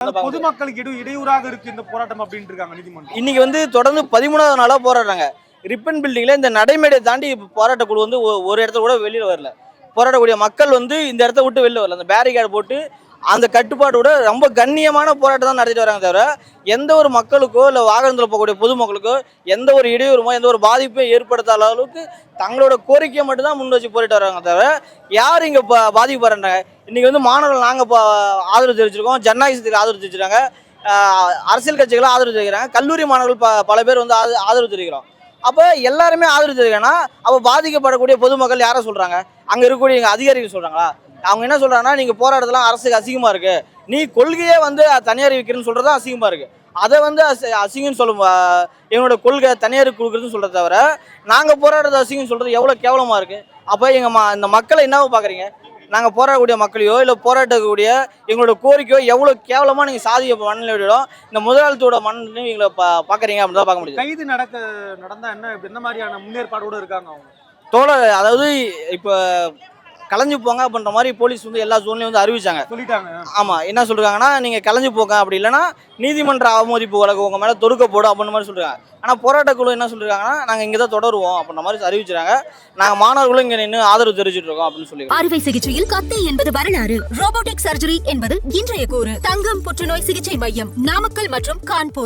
பொதுமக்களுக்கு இடையூறாக இருக்கு இந்த போராட்டம் அப்படின்னு இருக்காங்க நீதிமன்றம். இன்னைக்கு வந்து தொடர்ந்து 13வது நாளா போராடுறாங்க. ரிப்பன் பில்டிங்ல இந்த நடைமேடையை தாண்டி போராட்ட குழு வந்து ஒரு இடத்துல கூட வெளியில வரல. போராடக்கூடிய மக்கள் வந்து இந்த இடத்த விட்டு வெளில வரல. அந்த பேரிகேட் போட்டு அந்த கட்டுப்பாட்டோட ரொம்ப கண்ணியமான போராட்டம் தான் நடத்திட்டு வராங்க. தவிர எந்த ஒரு மக்களுக்கோ இல்லை வாகனத்தில் போகக்கூடிய பொதுமக்களுக்கோ எந்த ஒரு இடையூறுமோ எந்த ஒரு பாதிப்பையும் ஏற்படுத்தாத அளவுக்கு தங்களோட கோரிக்கையை மட்டும்தான் முன் வச்சு போரிட்டு வராங்க. தவிர யார் இங்கே பாதிக்கப்படுறாங்க? இன்றைக்கி வந்து மாணவர்கள் நாங்கள் ஆதரவு தெரிவிச்சிருக்கோம், ஜனநாயகத்துக்கு ஆதரவு தெரிவிச்சிருக்காங்க, அரசியல் கட்சிகளை ஆதரவு தெரிவிக்கிறாங்க, கல்லூரி மாணவர்கள் பல பேர் வந்து ஆதரவு தெரிவிக்கிறோம். அப்போ எல்லாருமே ஆதரவு தெரிவிக்கன்னா அப்போ பாதிக்கப்படக்கூடிய பொதுமக்கள் யாரை சொல்கிறாங்க? அங்கே இருக்கக்கூடிய எங்கள் அதிகாரிகள் சொல்கிறாங்களா? அவங்க என்ன சொல்கிறாங்கன்னா, நீங்கள் போராட்டத்தெல்லாம் அரசுக்கு அசிங்கமாக இருக்குது, நீ கொள்கையே வந்து தனியார் விற்கிறேன்னு சொல்கிறது தான் அசிங்கமாக இருக்குது, அதை வந்து அசிங்கன்னு சொல்லும் எங்களோட கொள்கை தனியாருக்கு கொடுக்குறதுன்னு சொல்கிறத தவிர நாங்கள் போராடுறது அசிங்கன்னு சொல்கிறது எவ்வளோ கேவலமாக இருக்குது. அப்போ இந்த மக்களை என்னவோ பார்க்குறீங்க? நாங்கள் போராடக்கூடிய மக்களையோ இல்லை போராட்டக்கூடிய எங்களோட கோரிக்கையோ எவ்வளோ கேவலமாக நீங்கள் சாதிய மனநிலையோட இந்த முதலாளித்தோட மனநிலையும் எங்களை பார்க்குறீங்க அப்படின்னு தான் பார்க்க முடியுது. கைது நடந்தால் என்ன மாதிரியான முன்னேற்பாடோடு இருக்காங்க அவங்க? அதாவது இப்போ கலைஞ்சு போங்க அப்படின்ற மாதிரி போலீஸ் வந்து எல்லா ஜோன்லையும் வந்து அறிவிச்சாங்க, சொல்லிட்டாங்க. ஆமாம், என்ன சொல்கிறாங்கன்னா, நீங்கள் கலைஞ்சு போங்க, அப்படி இல்லைன்னா நீதிமன்ற அவமதிப்பு வழக்கு உங்கள் மேலே தொடுக்க போடும் அப்படின்ற மாதிரி சொல்கிறாங்க. ஆனால் போராட்டக்குழு என்ன சொல்லியிருக்காங்கன்னா, நாங்கள் இங்கே தான் தொடருவோம் அப்படின்ற மாதிரி அறிவிச்சிருக்காங்க. நாங்கள் மாணவர்களும் இங்கே நின்று ஆதரவு தெரிவிச்சுட்டு இருக்கோம் அப்படின்னு சொல்லி. அறுவை சிகிச்சையில் கத்தி என்பது வரலாறு, ரோபோட்டிக் சர்ஜரி என்பது இன்றைய கூறு. தங்கம் புற்றுநோய் சிகிச்சை மையம், நாமக்கல் மற்றும் கான்பூர்.